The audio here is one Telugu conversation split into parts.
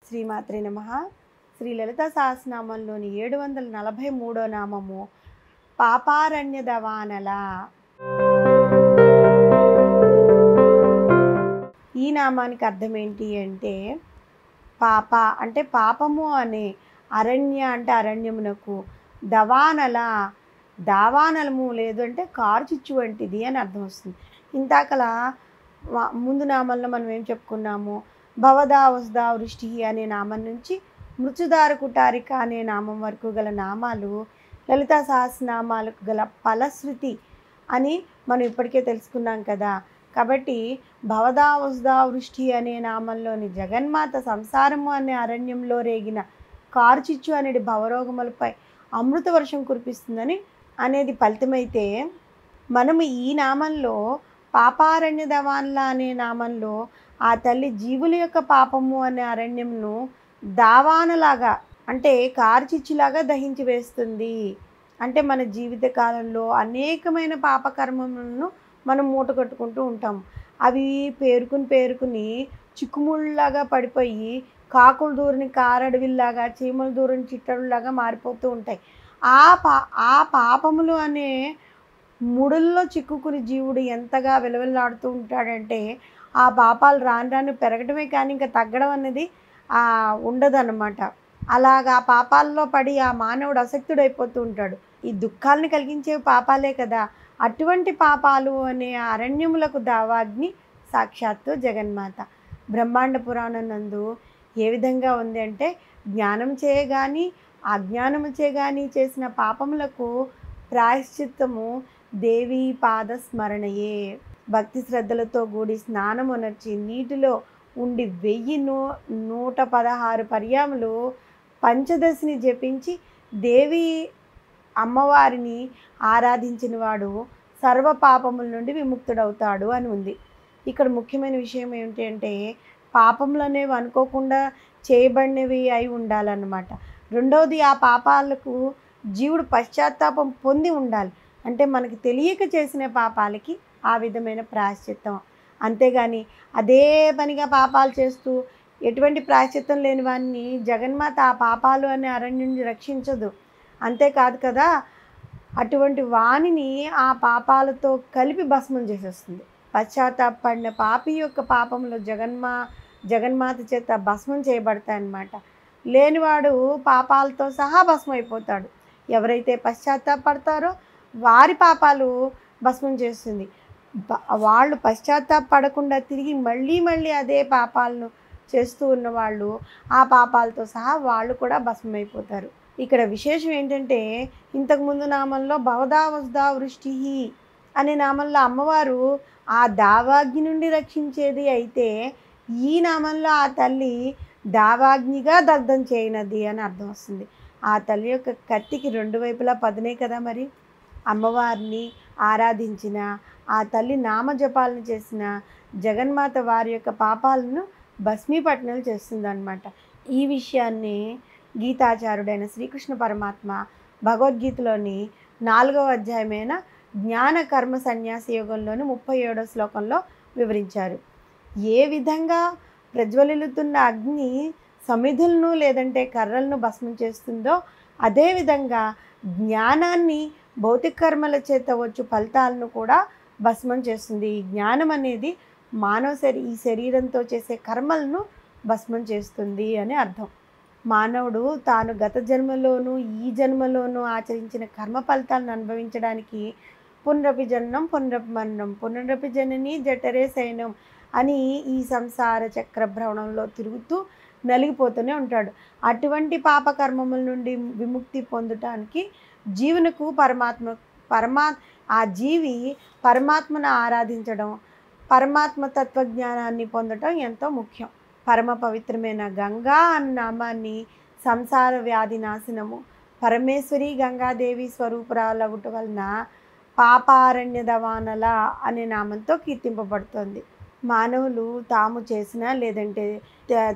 శ్రీమాత్రే నమః. శ్రీ లలితా సహస్రనామంలోని 743వ నామము పాపారణ్యదవానల. ఈ నామానికి అర్థం ఏంటి అంటే, పాప అంటే పాపము అనే, అరణ్య అంటే అరణ్యమునకు, దవానల దావానలము లేదు అంటే కార్చిచ్చు వంటిది అని అర్థం వస్తుంది. ఇంతాకల ముందు నామంలో మనం ఏం చెప్పుకున్నాము, భవదా వసుదా వృష్టి అనే నామం నుంచి మృత్యుదార కుటారిక అనే నామం వరకు గల నామాలు లలితా సహస్రనామాలకు గల ఫలశ్రుతి అని మనం ఇప్పటికే తెలుసుకున్నాం కదా. కాబట్టి భవదా వసుదా వృష్టి అనే నామంలోని జగన్మాత సంసారము అనే అరణ్యంలో రేగిన కార్చిచ్చు అనేది భవరోగములపై అమృత వర్షం కురిపిస్తుందని అనేది ఫలితమైతే, మనము ఈ నామంలో పాపారణ్య దవాన్ల అనే నామంలో ఆ తల్లి జీవుల యొక్క పాపము అనే అరణ్యంను దావానలాగా అంటే కార్చిచ్చులాగా దహించి వేస్తుంది. అంటే మన జీవిత కాలంలో అనేకమైన పాపకర్మములను మనం మూట కట్టుకుంటూ ఉంటాం. అవి పేరుకుని చిక్కుముళ్ళలాగా పడిపోయి కాకులు దూరని కారడవిల్లాగా, చీమలు దూరని చిట్టడులాగా మారిపోతూ ఉంటాయి. ఆ పాపములు అనే ముడుల్లో చిక్కుకుని జీవుడు ఎంతగా విలవిల్లాడుతూ ఉంటాడంటే, ఆ పాపాలు రాను రాను పెరగడమే కానీ ఇంకా తగ్గడం అనేది ఉండదన్నమాట. అలాగా ఆ పాపాల్లో పడి ఆ మానవుడు అసక్తుడైపోతూ ఉంటాడు. ఈ దుఃఖాలను కలిగించే పాపాలే కదా. అటువంటి పాపాలు అనే అరణ్యములకు దావాగ్ని సాక్షాత్తు జగన్మాత. బ్రహ్మాండ పురాణం నందు ఏ విధంగా ఉంది అంటే, జ్ఞానం చేయగాని అజ్ఞానము చేయగాని చేసిన పాపములకు ప్రాయశ్చిత్తము దేవీ పాద స్మరణయే. భక్తి శ్రద్ధలతో కూడి స్నానమునర్చి నీటిలో ఉండి 1116 పర్యాములు పంచదశిని జపించి దేవి అమ్మవారిని ఆరాధించిన వాడు సర్వ పాపముల నుండి విముక్తుడవుతాడు అని ఉంది. ఇక్కడ ముఖ్యమైన విషయం ఏంటి అంటే, పాపములు అనేవి అనుకోకుండా చేయబడినవి అయి ఉండాలన్నమాట. రెండవది, ఆ పాపాలకు జీవుడు పశ్చాత్తాపం పొంది ఉండాలి. అంటే మనకి తెలియక చేసిన పాపాలకి ఆ విధమైన ప్రాయశ్చిత్తం. అంతేగాని అదే పనిగా పాపాలు చేస్తూ ఎటువంటి ప్రాయశ్చిత్తం లేని వారిని జగన్మాత ఆ పాపాలు అనే అరణ్యం నుండి రక్షించదు. అంతేకాదు కదా, అటువంటి వాణిని ఆ పాపాలతో కలిపి భస్మం చేసేస్తుంది. పశ్చాత్తాపడిన పాపి యొక్క పాపంలో జగన్మాత చేత భస్మం చేయబడతాయన్నమాట. లేనివాడు పాపాలతో సహా భస్మం అయిపోతాడు. ఎవరైతే పశ్చాత్తాపడతారో వారి పాపాలు భస్మం చేస్తుంది. వాళ్ళు పశ్చాత్తాపడకుండా తిరిగి మళ్ళీ అదే పాపాలను చేస్తూ ఉన్నవాళ్ళు ఆ పాపాలతో సహా వాళ్ళు కూడా భస్మైపోతారు. ఇక్కడ విశేషం ఏంటంటే, ఇంతకుముందు నామంలో భవదా వసుదా వృష్టి అనే నామంలో అమ్మవారు ఆ దావాగ్ని నుండి రక్షించేది అయితే, ఈ నామంలో ఆ తల్లి దావాగ్నిగా దగ్ధం చేయనది అని అర్థం వస్తుంది. ఆ తల్లి యొక్క కత్తికి రెండు వైపులా పదునే కదా. మరి అమ్మవారిని ఆరాధించిన, ఆ తల్లి నామజపాలను చేసిన జగన్మాత వారి యొక్క పాపాలను భస్మీపట్నం చేస్తుందన్నమాట. ఈ విషయాన్ని గీతాచార్యుడైన శ్రీకృష్ణ పరమాత్మ భగవద్గీతలోని 4వ అధ్యాయమైన జ్ఞాన కర్మ సన్యాస యోగంలోని 37వ శ్లోకంలో వివరించారు. ఏ విధంగా ప్రజ్వలిల్లుతున్న అగ్ని సమిధులను లేదంటే కర్రలను భస్మం చేస్తుందో, అదేవిధంగా జ్ఞానాన్ని భౌతిక కర్మల చేత వచ్చు ఫలితాలను కూడా భస్మం చేస్తుంది. ఈ జ్ఞానం అనేది ఈ శరీరంతో చేసే కర్మలను భస్మం చేస్తుంది అని అర్థం. మానవుడు తాను గత జన్మలోనూ ఈ జన్మలోనూ ఆచరించిన కర్మ ఫలితాలను అనుభవించడానికి పునరపి జననం పునరపి మరణం పునరపి జనని జఠరే శయనం అని ఈ సంసార చక్ర భ్రమణంలో తిరుగుతూ నలిగిపోతూనే ఉంటాడు. అటువంటి పాపకర్మముల నుండి విముక్తి పొందటానికి జీవునకు ఆ జీవి పరమాత్మను ఆరాధించడం, పరమాత్మ తత్వజ్ఞానాన్ని పొందటం ఎంతో ముఖ్యం. పరమ పవిత్రమైన గంగా అన్న నామాన్ని సంసార వ్యాధి నాశనము పరమేశ్వరి గంగాదేవి స్వరూపురాలగుట వలన పాపారణ్య దవానల అనే నామంతో కీర్తింపబడుతుంది. మానవులు తాము చేసిన లేదంటే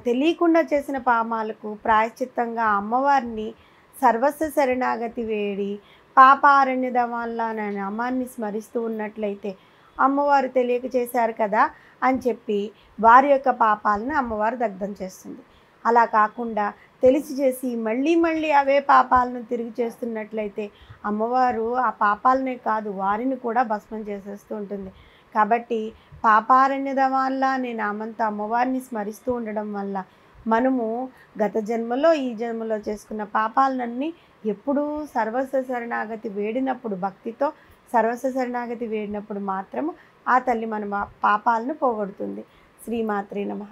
తెలియకుండా చేసిన పాపాలకు ప్రాయశ్చిత్తంగా అమ్మవారిని సర్వస్వ శరణాగతి వేడి పాపారణ్య దవాన్ల అనే నామాన్ని స్మరిస్తూ ఉన్నట్లయితే, అమ్మవారు తెలియక చేశారు కదా అని చెప్పి వారి యొక్క పాపాలను అమ్మవారు దగ్ధం చేస్తుంది. అలా కాకుండా తెలిసి చేసి మళ్ళీ మళ్ళీ అవే పాపాలను తిరిగి చేస్తున్నట్లయితే అమ్మవారు ఆ పాపాలనే కాదు వారిని కూడా భస్మం చేసేస్తూ ఉంటుంది. కాబట్టి పాపారణ్యద వల్ల అనే నామంతో అమ్మవారిని స్మరిస్తూ ఉండడం వల్ల మనము గత జన్మలో ఈ జన్మలో చేసుకున్న పాపాలన్నీ ఎప్పుడూ సర్వస్వ శరణాగతి వేడినప్పుడు భక్తితో సర్వస్వ శరణాగతి వేడినప్పుడు మాత్రము ఆ తల్లి మన పాపాలను పోగొడుతుంది. శ్రీమాత్రే నమః.